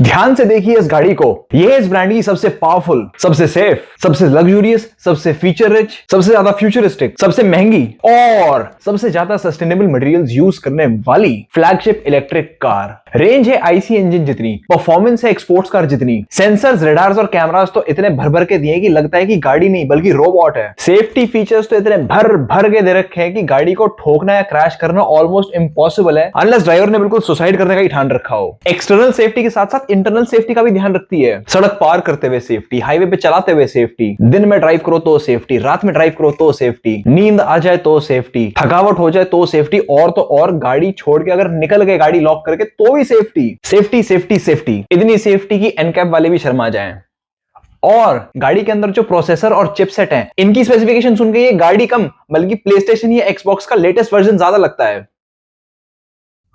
ध्यान से देखिए इस गाड़ी को। ये है इस ब्रांड की सबसे पावरफुल, सबसे सेफ, सबसे लग्जूरियस, सबसे फीचर रिच, सबसे ज्यादा फ्यूचरिस्टिक, सबसे महंगी और सबसे ज्यादा सस्टेनेबल मटेरियल्स यूज करने वाली फ्लैगशिप इलेक्ट्रिक कार। रेंज है आईसी इंजन जितनी, परफॉर्मेंस है एक्सपोर्ट्स कार जितनी, सेंसर्स, रडार्स और कैमरास तो इतने भर भर के दिए कि लगता है कि गाड़ी नहीं बल्कि रोबोट है। सेफ्टी फीचर्स तो इतने भर भर के दे रखे हैं कि गाड़ी को ठोकना या क्रैश करना ऑलमोस्ट इम्पॉसिबल है, अनलेस ड्राइवर ने बिल्कुल सुसाइड करने का ही ठान रखा हो। एक्सटर्नल सेफ्टी के साथ साथ इंटरनल सेफ्टी का भी ध्यान रखती है। सड़क पार करते हुए सेफ्टी, हाईवे पे चलाते हुए सेफ्टी, दिन में ड्राइव करो तो सेफ्टी, रात में ड्राइव करो तो सेफ्टी, नींद आ जाए तो सेफ्टी, थकावट हो जाए तो सेफ्टी, और तो और गाड़ी छोड़ के अगर निकल गए गाड़ी लॉक करके तो भी सेफ्टी। सेफ्टी सेफ्टी सेफ्टी, इतनी सेफ्टी की एनकैप वाले भी शर्मा जाएं। और गाड़ी के अंदर जो प्रोसेसर और चिपसेट हैं, इनकी स्पेसिफिकेशन सुन के ये गाड़ी कम बल्कि प्लेस्टेशन या एक्सबॉक्स का लेटेस्ट वर्जन ज्यादा लगता है।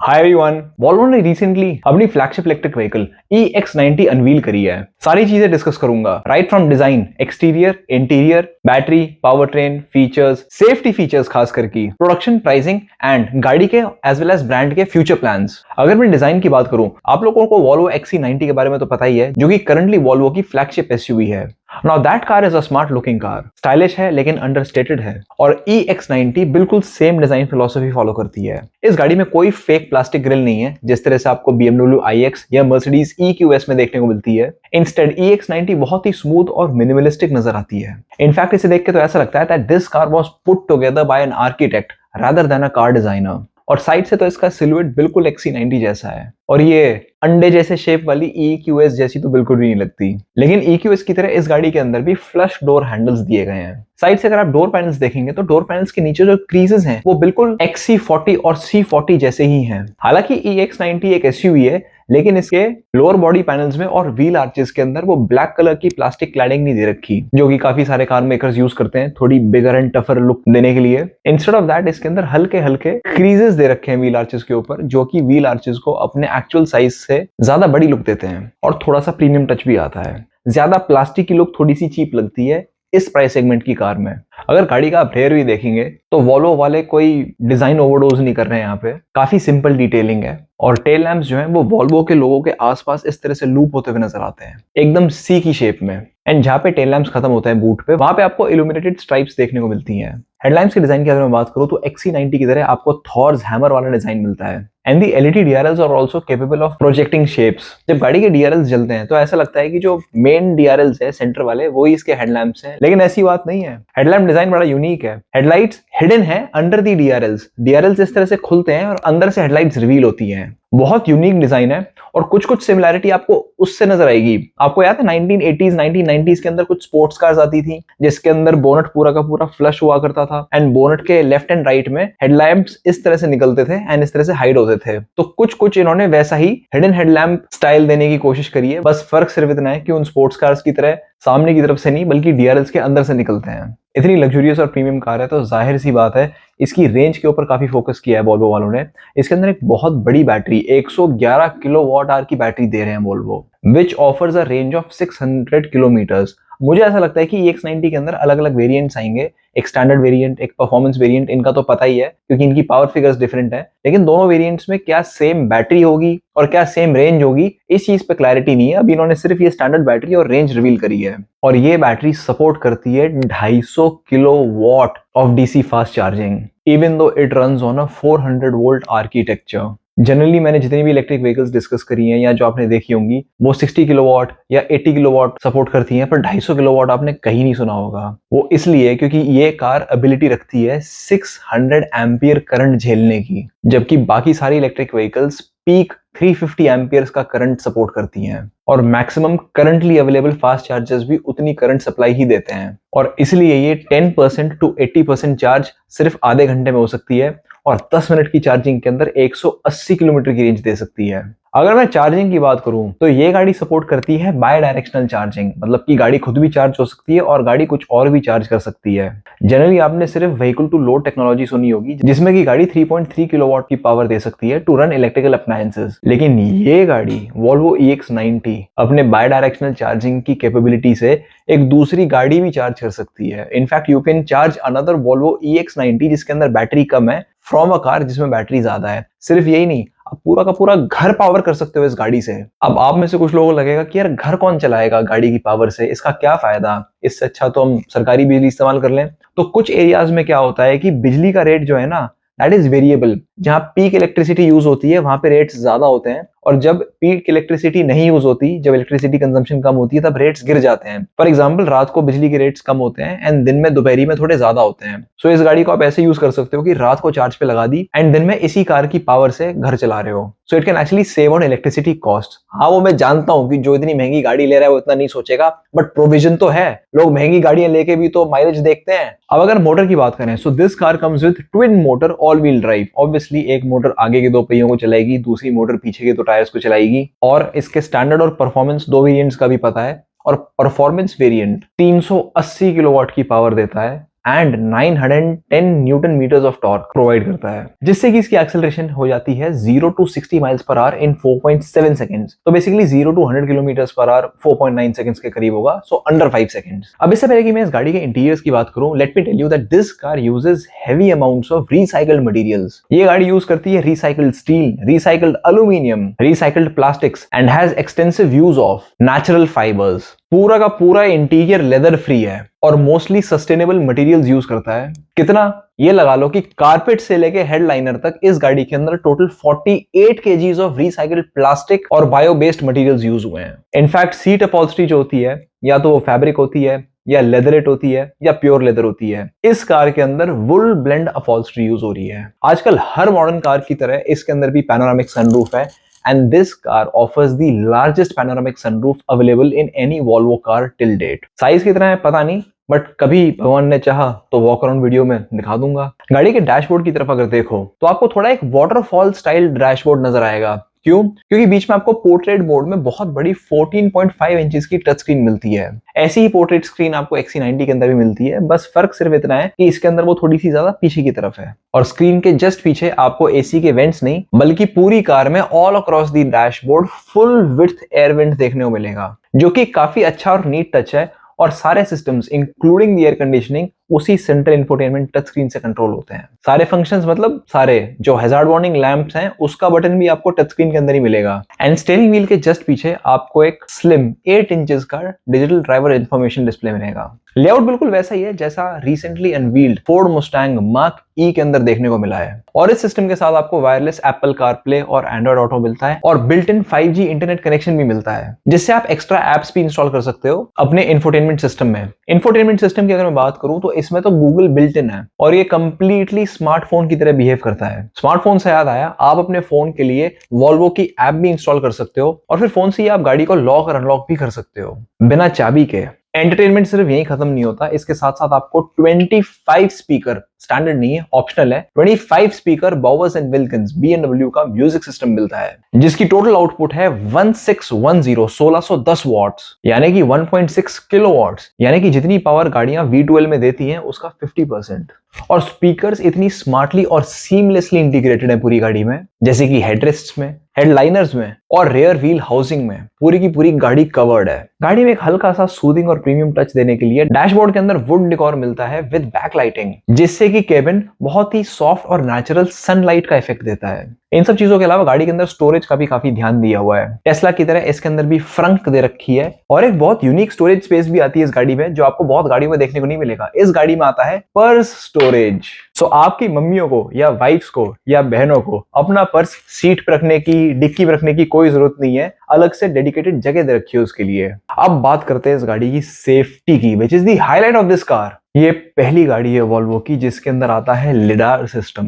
हाय एवरीवन, वॉल्वो ने रिसेंटली अपनी flagship electric vehicle EX90 unveil करी है। सारी चीजें डिस्कस करूंगा, right from design, exterior, interior, battery, power train, features, safety features खास करके, प्रोडक्शन, प्राइसिंग एंड गाड़ी के एज वेल एज ब्रांड के फ्यूचर प्लान्स। अगर मैं डिजाइन की बात करूं, आप लोगों को वॉल्वो XC90 के बारे में तो पता ही है, जो कि करंटली वॉल्वो की फ्लैगशिप SUV है। Now that car is a smart looking car, stylish है लेकिन अंडरस्टेटेड है, और EX90 बिल्कुल सेम डिजाइन फिलॉसफी फॉलो करती है। इस गाड़ी में कोई फेक प्लास्टिक ग्रिल नहीं है जिस तरह से आपको BMW iX या Mercedes EQS में देखने को मिलती है। इंस्टेड EX90 बहुत ही स्मूथ और मिनिमलिस्टिक नजर आती है। इनफैक्ट इसे देख के तो ऐसा लगता है that this car was put together by an architect rather than a car designer. और साइड से तो इसका सिलुएट बिल्कुल XC90 जैसा है, और ये अंडे जैसे शेप वाली EQS जैसी तो बिल्कुल भी नहीं लगती। लेकिन EQS की तरह इस गाड़ी के अंदर भी फ्लश डोर हैंडल्स दिए गए हैं। साइड से अगर आप डोर पैनल्स देखेंगे तो डोर पैनल्स के नीचे जो क्रीजेस हैं वो बिल्कुल XC40 और C40 जैसे ही हैं। हालांकि EX90 एक SUV है, लेकिन इसके लोअर बॉडी पैनल्स में और व्हील आर्चेस के अंदर वो ब्लैक कलर की प्लास्टिक क्लैडिंग नहीं दे रखी, जो कि काफी सारे कार मेकर्स यूज करते हैं थोड़ी बिगर एंड टफर लुक देने के लिए। इंस्टेड ऑफ दैट इसके अंदर हल्के हल्के क्रीजेस दे रखे हैं व्हील आर्चेस के ऊपर, जो कि व्हील आर्चेस को अपने एक्चुअल साइज से ज्यादा बड़ी लुक देते हैं और थोड़ा सा प्रीमियम टच भी आता है। ज्यादा प्लास्टिक की लुक थोड़ी सी चीप लगती है इस प्राइस सेगमेंट की कार में। अगर गाड़ी का आप रेयर भी देखेंगे तो वॉल्वो वाले कोई डिजाइन ओवरडोज नहीं कर रहे हैं यहाँ पे, काफी सिंपल डिटेलिंग है, और टेल लैंप्स जो हैं वो वॉल्वो के लोगों के आसपास इस तरह से लूप होते हुए नजर आते हैं, एकदम सी की शेप में। एंड जहाँ पे टेल लैंप्स खत्म होता है बूट पे, वहां पे आपको इल्यूमिनेटेड स्ट्राइप्स देखने को मिलती हैं। हेडलाइट्स के डिजाइन की अगर मैं बात करूं तो XC90 की तरह आपको थॉर्स हैमर वाला डिजाइन मिलता है। And the LED DRLs are also capable of projecting shapes. जब गाड़ी के DRLs जलते हैं तो ऐसा लगता है कि जो मेन DRLs है सेंटर वाले वो ही इसके हेडलैम्प्स हैं, लेकिन ऐसी बात नहीं है। हेडलैम्प डिजाइन बड़ा यूनिक है। हेडलाइट्स हिडन है अंडर दी DRLs इस तरह से खुलते हैं और अंदर से हेडलाइट्स रिवील होती हैं। बहुत यूनिक डिजाइन है, और कुछ कुछ सिमिलैरिटी आपको उससे नजर आएगी। आपको याद है 1980s 1990s के अंदर कुछ स्पोर्ट्स कार्स आती थी जिसके अंदर बोनट पूरा का पूरा फ्लश हुआ करता था, एंड बोनट के लेफ्ट एंड राइट में हेडलैम्प्स इस तरह से निकलते थे एंड इस तरह से हाइड होते थे। तो कुछ कुछ इन्होंने वैसा ही हिडन हेडलैम्प स्टाइल देने की कोशिश करी है। बस फर्क सिर्फ इतना है कि उन स्पोर्ट्स कार्स की तरह सामने की तरफ से नहीं बल्कि DRLs के अंदर से निकलते हैं। इतनी लग्जूरियस और प्रीमियम कार है तो जाहिर सी बात है इसकी रेंज के ऊपर काफी फोकस किया है वॉल्वो वालों ने। इसके अंदर एक बहुत बड़ी बैटरी 111 किलोवाट आवर की बैटरी दे रहे हैं Volvo, which offers a range of 600 kilometres. मुझे ऐसा लगता है कि EX90 के अंदर अलग अलग वेरिएंट्स आएंगे, एक स्टैंडर्ड वेरिएंट, एक परफॉर्मेंस वेरिएंट। इनका तो पता ही है क्योंकि इनकी पावर फिगर्स डिफरेंट है, लेकिन दोनों वेरिएंट्स में क्या सेम बैटरी होगी और क्या सेम रेंज होगी इस चीज पे क्लैरिटी नहीं है। अभी इन्होंने सिर्फ ये स्टैंडर्ड बैटरी और रेंज रिवील करी है, और ये बैटरी सपोर्ट करती है 250 kilowatt of DC fast charging, even though it runs on a 400 volt architecture. Generally मैंने जितनी भी इलेक्ट्रिक व्हीकल्स डिस्कस करी हैं या जो आपने देखी होंगी वो 60 किलोवाट या 80 किलोवाट सपोर्ट करती हैं, पर 250 किलोवाट आपने कहीं नहीं सुना होगा। वो इसलिए क्योंकि ये कार एबिलिटी रखती है 600 एम्पियर करंट झेलने की, जबकि बाकी सारी इलेक्ट्रिक व्हीकल्स पीक 350 एम्पियर्स का करंट सपोर्ट करती हैं, और maximum currently available fast chargers भी उतनी करंट सप्लाई ही देते हैं। और इसलिए ये 10% to 80% चार्ज सिर्फ आधे घंटे में हो सकती है, और 10 मिनट की चार्जिंग के अंदर 180 किलोमीटर की रेंज दे सकती है। अगर मैं चार्जिंग की बात करूं तो ये गाड़ी सपोर्ट करती है बाय डायरेक्शनल चार्जिंग, मतलब कि गाड़ी खुद भी चार्ज हो सकती है और गाड़ी कुछ और भी चार्ज कर सकती है। जनरली आपने सिर्फ व्हीकल टू लोड टेक्नोलॉजी सुनी होगी जिसमें कि गाड़ी 3.3 किलोवाट की पावर दे सकती है टू रन इलेक्ट्रिकल अप्लायंसेस, लेकिन ये गाड़ी वॉल्वो EX90 अपने बाय डायरेक्शनल चार्जिंग की कैपेबिलिटी से एक दूसरी गाड़ी भी चार्ज कर सकती है। In fact you can charge another Volvo EX90 जिसके अंदर बैटरी कम है फ्रॉम अ कार जिसमें बैटरी ज्यादा है। सिर्फ यही नहीं, आप पूरा का पूरा घर पावर कर सकते हो इस गाड़ी से। अब आप में से कुछ लोगों को लगेगा कि यार घर कौन चलाएगा गाड़ी की पावर से, इसका क्या फायदा, इससे अच्छा तो हम सरकारी बिजली इस्तेमाल कर लें। तो कुछ एरियाज में क्या होता है कि बिजली का रेट जो है ना, दैट इज वेरिएबल। जहां पीक इलेक्ट्रिसिटी यूज होती है वहां पे रेट्स ज्यादा होते हैं, और जब पीक इलेक्ट्रिसिटी नहीं यूज होती, जब इलेक्ट्रिसिटी कंजम्पशन कम होती है, तब रेट्स गिर जाते हैं। फॉर एग्जांपल रात को बिजली के रेट्स कम होते हैं एंड दिन में दोपहरी में थोड़े ज्यादा होते हैं। सो इस गाड़ी को आप ऐसे यूज कर सकते हो कि रात को चार्ज पे लगा दी एंड दिन में इसी कार की पावर से घर चला रहे हो। So it can actually save on electricity cost. हाँ, वो मैं जानता हूं कि जो इतनी महंगी गाड़ी ले रहा है वो इतना नहीं सोचेगा, बट प्रोविजन तो है। लोग महंगी गाड़ियां लेके भी तो माइलेज देखते हैं। अब अगर मोटर की बात करें, so this car comes with twin motor all wheel drive. Obviously एक मोटर आगे के दो पहियों को चलाएगी, दूसरी मोटर पीछे के दो टायर्स को चलाएगी। और इसके स्टैंडर्ड और परफॉर्मेंस दो वेरिएंट्स का भी पता है। और परफॉर्मेंस वेरिएंट 380 किलोवाट की पावर देता है and 910 newton metres of torque provide करता है, जिससे कि इसकी एक्सेलरेशन हो जाती है 0 to 60 miles per hour in 4.7 seconds. तो basically 0 to 100 kilometres per hour 4.9 seconds के करीब होगा, सो अंडर 5 सेकंड्स। अब इससे पहले कि मैं इस गाड़ी के इंटीरियर्स की बात करूं, let me tell you that this car uses heavy amounts of recycled materials. ये गाड़ी यूज करती है recycled steel, recycled aluminium, recycled plastics and has extensive use of natural fibres. पूरा का पूरा इंटीरियर लेदर फ्री है और मोस्टली सस्टेनेबल मटेरियल्स यूज करता है। कितना, ये लगा लो कि कारपेट से लेके हेडलाइनर तक इस गाड़ी के अंदर total 48 KGs of recycled plastic और बायो बेस्ड मटेरियल्स यूज हुए हैं। इनफैक्ट सीट अपॉल्स्ट्री जो होती है, या तो वो फैब्रिक होती है, या लेदरेट होती है, या प्योर लेदर होती है। इस कार के अंदर वुल ब्लेंड अपॉल्स्ट्री यूज हो रही है। आजकल हर मॉडर्न कार की तरह इसके अंदर भी पैनोरामिक सनरूफ है, and this car offers the largest panoramic sunroof available in any Volvo car till date. Size कितना है पता नहीं, बट कभी भगवान ने चाहा तो वॉक अराउंड वीडियो में दिखा दूंगा। गाड़ी के डैशबोर्ड की तरफ अगर देखो तो आपको थोड़ा एक वाटरफॉल स्टाइल डैशबोर्ड नजर आएगा। क्यों? क्योंकि बीच में आपको पोर्ट्रेट मोड में बहुत बड़ी 14.5 इंचेस की टच स्क्रीन मिलती है। ऐसी ही पोर्ट्रेट स्क्रीन आपको XC90 के अंदर भी मिलती है, बस फर्क सिर्फ इतना है कि इसके अंदर वो थोड़ी सी ज्यादा पीछे की तरफ है। और स्क्रीन के जस्ट पीछे आपको एसी के वेंट्स नहीं, बल्कि पूरी कार में all across the dashboard full width air vent देखने को मिलेगा, जो कि काफी अच्छा और नीट टच है। और सारे systems including the air conditioning उसी सेंट्रल इंफोटेनमेंट टच स्क्रीन से कंट्रोल होते हैं। सारे फंक्शंस मतलब सारे, जो हैजार्ड वार्निंग लैंप्स हैं उसका बटन भी आपको टच स्क्रीन के अंदर ही मिलेगा। एंड स्टीयरिंग व्हील के जस्ट पीछे आपको एक स्लिम 8 इंचेस का डिजिटल ड्राइवर इंफॉर्मेशन डिस्प्ले मिलेगा। लेआउट बिल्कुल वैसा ही है जैसा रिसेंटली अनवील्ड फोर्ड मुस्टैंग मार्क ई के अंदर देखने को मिला है। और इस सिस्टम के साथ आपको वायरलेस एप्पल कारप्ले और एंड्रॉइड ऑटो मिलता है, और built in 5G internet connection भी मिलता है, जिससे आप एक्स्ट्रा एप्स भी इंस्टॉल कर सकते हो अपने इंफोटेनमेंट सिस्टम में। इंफोटेनमेंट सिस्टम की अगर मैं बात करूं तो इसमें तो गूगल बिल्ट इन है, और ये कंप्लीटली स्मार्टफोन की तरह बिहेव करता है। स्मार्टफोन से याद आया, आप अपने फोन के लिए वॉल्वो की ऐप भी इंस्टॉल कर सकते हो, और फिर फोन से ही आप गाड़ी को लॉक और अनलॉक भी कर सकते हो बिना चाबी के। एंटरटेनमेंट सिर्फ यही खत्म नहीं होता, इसके साथ साथ आपको 25 स्पीकर, स्टैंडर्ड नहीं है, ऑप्शनल है, 25 speaker Bowers and Wilkins BMW का म्यूजिक सिस्टम मिलता है, जिसकी टोटल आउटपुट है 1610 वॉट्स, यानी कि 1.6 किलोवाट्स, यानी कि जितनी पावर गाड़ियां V12 में देती हैं उसका 50%। और स्पीकर्स इतनी स्मार्टली और सीमलेसली इंटीग्रेटेड है पूरी गाड़ी में, जैसे कि हेडरेस्ट्स में, हेडलाइनर्स में और रेयर व्हील हाउसिंग में पूरी की पूरी गाड़ी कवर्ड है। गाड़ी में एक हल्का सा सूदिंग और प्रीमियम टच देने के लिए डैशबोर्ड के अंदर वुड डेकोर मिलता है विद बैकलाइटिंग, जिससे कि केबिन बहुत ही सॉफ्ट और नेचुरल सनलाइट का इफेक्ट देता है। इन सब चीजों के अलावा गाड़ी के अंदर स्टोरेज का भी काफी ध्यान दिया हुआ है। टेस्ला की तरह इसके अंदर भी फ्रंक दे रखी है, और एक बहुत यूनिक स्टोरेज स्पेस भी आती है इस गाड़ी में, जो आपको बहुत गाड़ियों में देखने को नहीं मिलेगा। इस गाड़ी में आता है पर्स स्टोरेज। सो आपकी मम्मियों को या वाइफ्स को या बहनों को अपना पर्स सीट पर रखने की, डिक्की पर रखने की कोई जरूरत नहीं है, अलग से डेडिकेटेड जगह दे रखी है उसके लिए। अब बात करते हैं इस गाड़ी की सेफ्टी की, which is the highlight of this car. ये पहली गाड़ी है वॉल्वो की जिसके अंदर आता है लिडार सिस्टम।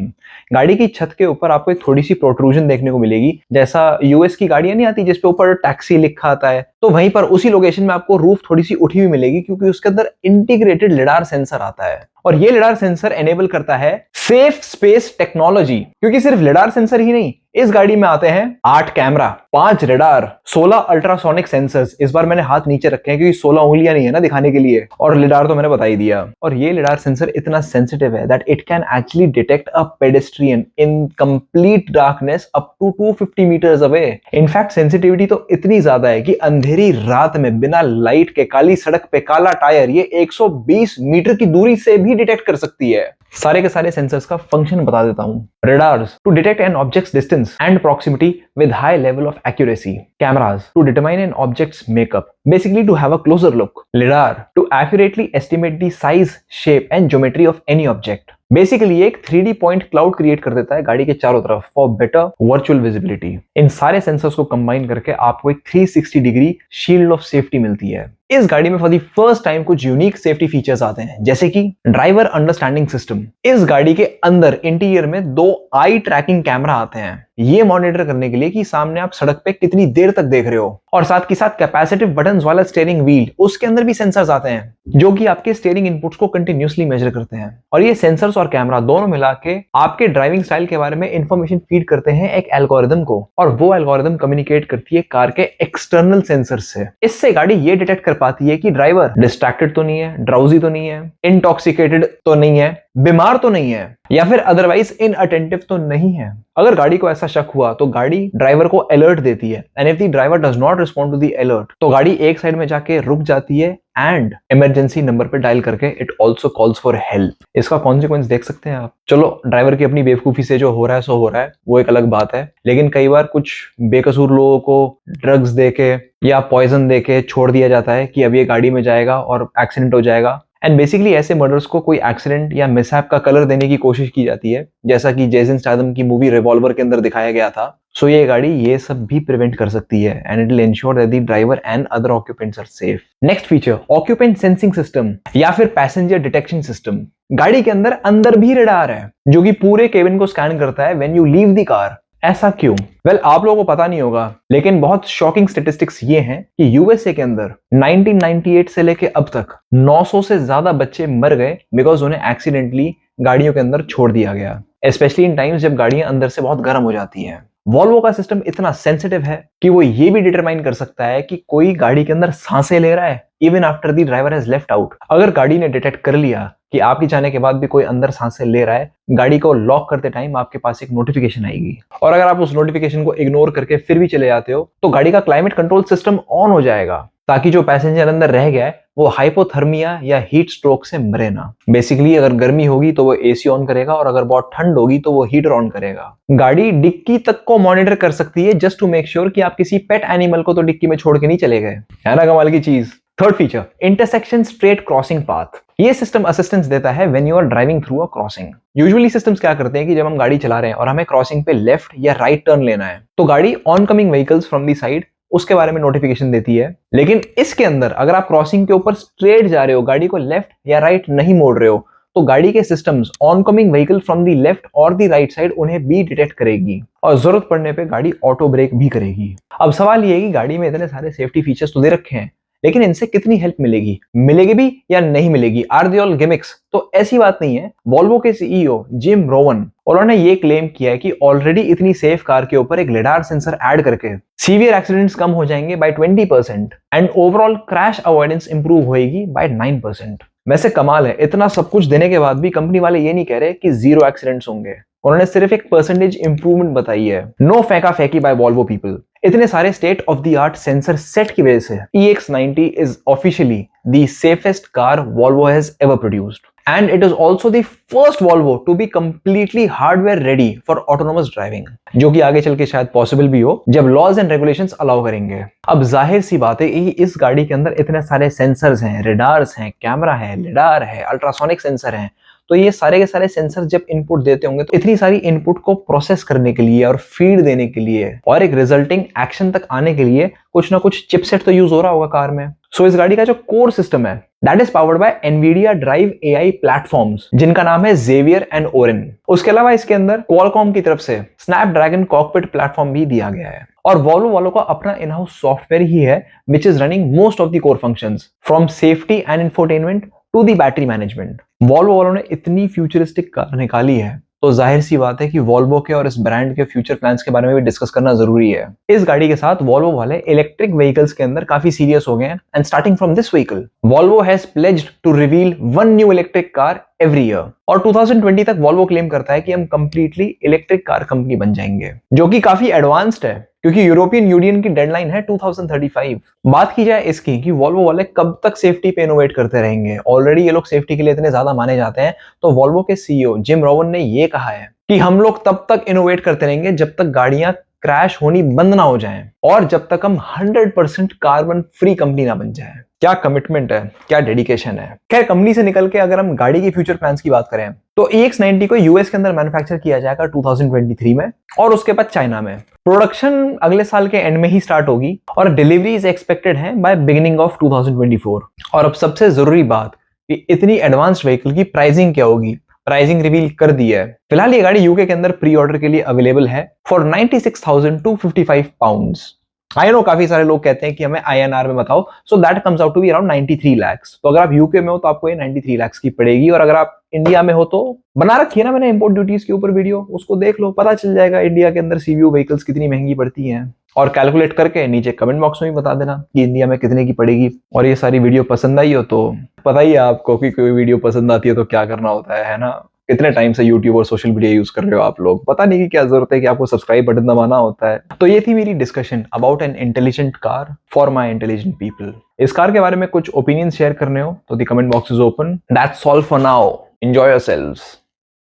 गाड़ी की छत के ऊपर आपको एक थोड़ी सी प्रोट्रूजन देखने को मिलेगी, जैसा यूएस की गाड़ियां नहीं आती जिसपे ऊपर टैक्सी लिखा आता है, तो वहीं पर उसी लोकेशन में आपको रूफ थोड़ी सी उठी हुई मिलेगी, क्योंकि उसके अंदर इंटीग्रेटेड लिडार सेंसर आता है। और ये लिडार सेंसर एनेबल करता है सेफ स्पेस टेक्नोलॉजी, क्योंकि सिर्फ लिडार सेंसर ही नहीं, इस गाड़ी में आते हैं 8 कैमरा, 5 रेडार, 16 अल्ट्रासोनिक सेंसर्स। इस बार मैंने हाथ नीचे रखे हैं क्योंकि 16 उंगलियां नहीं है ना दिखाने के लिए, और लिडार तो मैंने बता ही दिया। और ये लिडार सेंसर इतना सेंसिटिव है that it can actually detect a pedestrian in complete darkness up to 250 metres away. In fact sensitivity तो इतनी ज्यादा है कि अंधेरी रात में बिना लाइट के काली सड़क पे काला टायर ये 120 मीटर की दूरी से भी भी डिटेक्ट कर सकती है। सारे के सारे सेंसर्स का फंक्शन बता देता हूं। Radars to detect an objects distance and proximity with high level of accuracy. Cameras to determine an objects makeup, basically to have a closer look. Lidar to accurately estimate the size, shape and geometry of any object. Basically एक 3D point cloud create कर देता है गाड़ी के चारों तरफ for better virtual visibility. इन सारे sensors को कंबाइन करके आपको एक 360 डिग्री शील्ड ऑफ सेफ्टी मिलती है। इस गाड़ी में फॉर द फर्स्ट टाइम कुछ यूनिक सेफ्टी फीचर्स आते हैं, जैसे कि ड्राइवर अंडरस्टैंडिंग सिस्टम। इस गाड़ी के अंदर इंटीरियर में 2 आई ट्रैकिंग कैमरा आते हैं, ये मॉनिटर करने के लिए कि सामने आप सड़क पे कितनी देर तक देख रहे हो। और साथ के साथ कैपेसिटिव बटन्स वाला स्टीयरिंग व्हील, उसके अंदर भी सेंसर्स आते हैं जो कि आपके स्टीयरिंग इनपुट्स को कंटिन्यूअसली मेजर करते हैं। और ये सेंसर्स और कैमरा दोनों मिला के आपके ड्राइविंग स्टाइल के बारे में इंफॉर्मेशन फीड करते हैं एक एल्गोरिदम को, और वो एल्गोरिदम कम्युनिकेट करती है कार के एक्सटर्नल सेंसर्स से। इससे गाड़ी ये डिटेक्ट कर पाती है कि ड्राइवर डिस्ट्रैक्टेड तो नहीं है, ड्राउजी तो नहीं है, इंटॉक्सिकेटेड तो नहीं है, बीमार तो नहीं है, या फिर अदरवाइज इनअटेंटिव तो नहीं है। अगर गाड़ी को ऐसा शक हुआ तो गाड़ी ड्राइवर को अलर्ट देती है, and if the driver does not respond to the alert तो गाड़ी एक साइड में जाके रुक जाती है एंड इमरजेंसी नंबर पे डायल करके it also calls for help. इसका कॉन्सिक्वेंस देख सकते हैं आप। चलो, ड्राइवर की अपनी बेवकूफी से जो हो रहा है सो हो रहा है, वो एक अलग बात है, लेकिन कई बार कुछ बेकसूर लोगों को ड्रग्स देके या पॉइजन देके छोड़ दिया जाता है कि अब ये गाड़ी में जाएगा और एक्सीडेंट हो जाएगा। एंड बेसिकली ऐसे मर्डर्स को कोई एक्सीडेंट या मिसहैप का कलर देने की कोशिश की जाती है, जैसा कि जेसन स्टैथम की मूवी रिवॉल्वर के अंदर दिखाया गया था। सो ये गाड़ी ये सब भी प्रिवेंट कर सकती है, and it will ensure that the driver and other occupants are safe. Next feature, occupant sensing system या फिर पैसेंजर डिटेक्शन सिस्टम। गाड़ी के अंदर भी रडार है जो कि पूरे केबिन को स्कैन करता है when you leave the car. ऐसा क्यों? वेल, आप लोगों को पता नहीं होगा, लेकिन बहुत शॉकिंग स्टेटिस्टिक्स ये हैं कि यूएसए के अंदर 1998 से लेके अब तक 900 से ज्यादा बच्चे मर गए बिकॉज उन्हें एक्सीडेंटली गाड़ियों के अंदर छोड़ दिया गया, स्पेशली इन टाइम्स जब गाड़ियां अंदर से बहुत गर्म हो जाती हैं। वॉल्वो का सिस्टम इतना सेंसिटिव है कि वो ये भी डिटरमाइन कर सकता है कि कोई गाड़ी के अंदर सांसें ले रहा है even after the driver has left out. अगर गाड़ी ने डिटेक्ट कर लिया कि आपके जाने के बाद भी कोई अंदर सांसें ले रहा है, गाड़ी को लॉक करते टाइम आपके पास एक नोटिफिकेशन आएगी, और अगर आप उस नोटिफिकेशन को इग्नोर करके फिर भी चले जाते हो तो गाड़ी का क्लाइमेट कंट्रोल सिस्टम ऑन हो जाएगा, ताकि जो पैसेंजर अंदर रह गया है वो हाइपोथर्मिया या हीट स्ट्रोक से मरे ना। बेसिकली अगर गर्मी होगी तो वो एसी ऑन करेगा, और अगर बहुत ठंड होगी तो वो हीटर ऑन करेगा। गाड़ी डिक्की तक को मॉनिटर कर सकती है जस्ट टू मेक श्योर कि आप किसी पेट एनिमल को तो डिक्की में छोड़ के नहीं चले गए। है ना कमाल की चीज। Third feature, intersection straight crossing path. ये सिस्टम असिस्टेंस देता है when you are driving through a crossing. Usually systems क्या करते हैं कि जब हम गाड़ी चला रहे हैं और हमें क्रॉसिंग पे लेफ्ट या राइट टर्न लेना है तो गाड़ी on coming vehicles from the side उसके बारे में नोटिफिकेशन देती है। लेकिन इसके अंदर अगर आप क्रॉसिंग के ऊपर स्ट्रेट जा रहे हो, गाड़ी को लेफ्ट या राइट नहीं मोड़ रहे हो, तो गाड़ी के systems on coming vehicle from the left और दी राइट साइड उन्हें भी डिटेक्ट करेगी, और जरूरत पड़ने पे गाड़ी ऑटो ब्रेक भी करेगी। अब सवाल ये है कि गाड़ी में इतने सारे सेफ्टी फीचर्स तो दे रखे हैं, लेकिन इनसे कितनी हेल्प मिलेगी? मिलेगी भी या नहीं मिलेगी? Are they all gimmicks? तो ऐसी बात नहीं है। वॉल्वो के सीईओ जिम रोवन, उन्होंने ये क्लेम किया है कि ऑलरेडी इतनी सेफ कार के ऊपर एक लिडार सेंसर ऐड करके सीवियर एक्सीडेंट्स कम हो जाएंगे by 20% and overall crash avoidance improve होएगी बाय 9%। वैसे कमाल है, इतना सब कुछ देने के बाद भी कंपनी वाले ये नहीं कह रहे कि 0 एक्सीडेंट्स होंगे, उन्होंने सिर्फ एक परसेंटेज इंप्रूवमेंट बताई है। नो फेंका फेंकी बाय वॉल्वो पीपल। इतने सारे state of the art sensor set की वजह से EX90 is officially the safest car Volvo has ever produced, and it is also the first Volvo to be completely hardware ready for autonomous driving, जो कि आगे चल के शायद possible भी हो जब लॉज एंड रेगुलेशंस अलाउ करेंगे। अब जाहिर सी बात है कि इस गाड़ी के अंदर इतने सारे सेंसर्स हैं, रेडार्स हैं, कैमरा है, लिडार है, अल्ट्रासोनिक सेंसर हैं, तो ये सारे के सारे सेंसर जब इनपुट देते होंगे तो इतनी सारी इनपुट को प्रोसेस करने के लिए और फीड देने के लिए और एक रिजल्टिंग एक्शन तक आने के लिए कुछ ना कुछ चिपसेट तो यूज हो रहा होगा कार में। सो इस गाड़ी का जो कोर सिस्टम है that is powered by Nvidia drive AI platforms, जिनका नाम है जेवियर एंड ओरिन। उसके अलावा इसके अंदर क्वालकॉम की तरफ से स्नैपड्रैगन कॉकपिट प्लेटफॉर्म भी दिया गया है, और वॉल्वो वालों का अपना इन हाउस सॉफ्टवेयर ही है which is running most of the core functions from safety and infotainment to the battery management. Volvo वालों ने इतनी फ्यूचरिस्टिक कार निकाली है तो जाहिर सी बात है कि वॉल्वो के और इस ब्रांड के फ्यूचर प्लान्स के बारे में भी डिस्कस करना जरूरी है। इस गाड़ी के साथ वॉल्वो वाले इलेक्ट्रिक व्हीकल्स के अंदर काफी सीरियस हो गए हैं, and starting from this vehicle Volvo has pledged to reveal 1 new electric car every year, और 2020 तक वॉल्वो क्लेम करता है कि हम कंप्लीटली इलेक्ट्रिक कार कंपनी बन जाएंगे, जो कि काफी एडवांस्ड है क्योंकि यूरोपियन यूनियन की डेडलाइन है 2035। बात की जाए इसकी कि वॉल्वो वाले कब तक सेफ्टी पे इनोवेट करते रहेंगे, ऑलरेडी ये लोग सेफ्टी के लिए इतने ज्यादा माने जाते हैं, तो वॉल्वो के सीईओ जिम रोवन ने ये कहा है कि हम लोग तब तक इनोवेट करते रहेंगे जब तक गाड़ियां क्रैश होनी बंद ना हो जाएं और जब तक हम 100% कार्बन फ्री कंपनी ना बन जाए। क्या कमिटमेंट है, क्या डेडिकेशन है। खैर, कंपनी से निकल के अगर हम गाड़ी की फ्यूचर प्लान्स की बात करें तो EX90 को यूएस के अंदर मैन्युफैक्चर किया जाएगा 2023 में और उसके बाद चाइना में। प्रोडक्शन अगले साल के एंड में ही स्टार्ट होगी और डिलीवरीज एक्सपेक्टेड है बाय बिगिनिंग ऑफ 2024। और अब सबसे जरूरी बात कि इतनी एडवांस्ड व्हीकल की प्राइसिंग क्या होगी। प्राइसिंग रिवील कर दी है। फिलहाल ये गाड़ी यूके के अंदर प्री ऑर्डर के लिए अवेलेबल है फॉर 96,255 पाउंड्स। आई नो काफी सारे लोग कहते हैं कि हमें INR में बताओ, so that comes out to be around 93 lakhs। तो अगर आप यूके में हो तो आपको ये 93 lakhs की पड़ेगी, और अगर आप इंडिया में हो तो बना रखी है ना मैंने इंपोर्ट ड्यूटीज के ऊपर वीडियो, उसको देख लो, पता चल जाएगा इंडिया के अंदर CVU व्हीकल्स कितनी महंगी पड़ती हैं। और कैलकुलेट करके नीचे कमेंट बॉक्स में भी बता देना कि इंडिया में कितने की पड़ेगी। और ये सारी वीडियो पसंद आई हो तो पता ही है आपको कि कोई वीडियो पसंद आती है तो क्या करना होता है ना। कितने टाइम से YouTube और सोशल मीडिया यूज कर रहे हो आप लोग, पता नहीं कि क्या जरूरत है कि आपको सब्सक्राइब बटन दबाना होता है। तो ये थी मेरी discussion about an intelligent car for my intelligent people. इस कार के बारे में कुछ ओपिनियन शेयर करने हो तो the comment box is open. That's all for now, enjoy yourselves,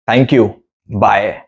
thank you, bye.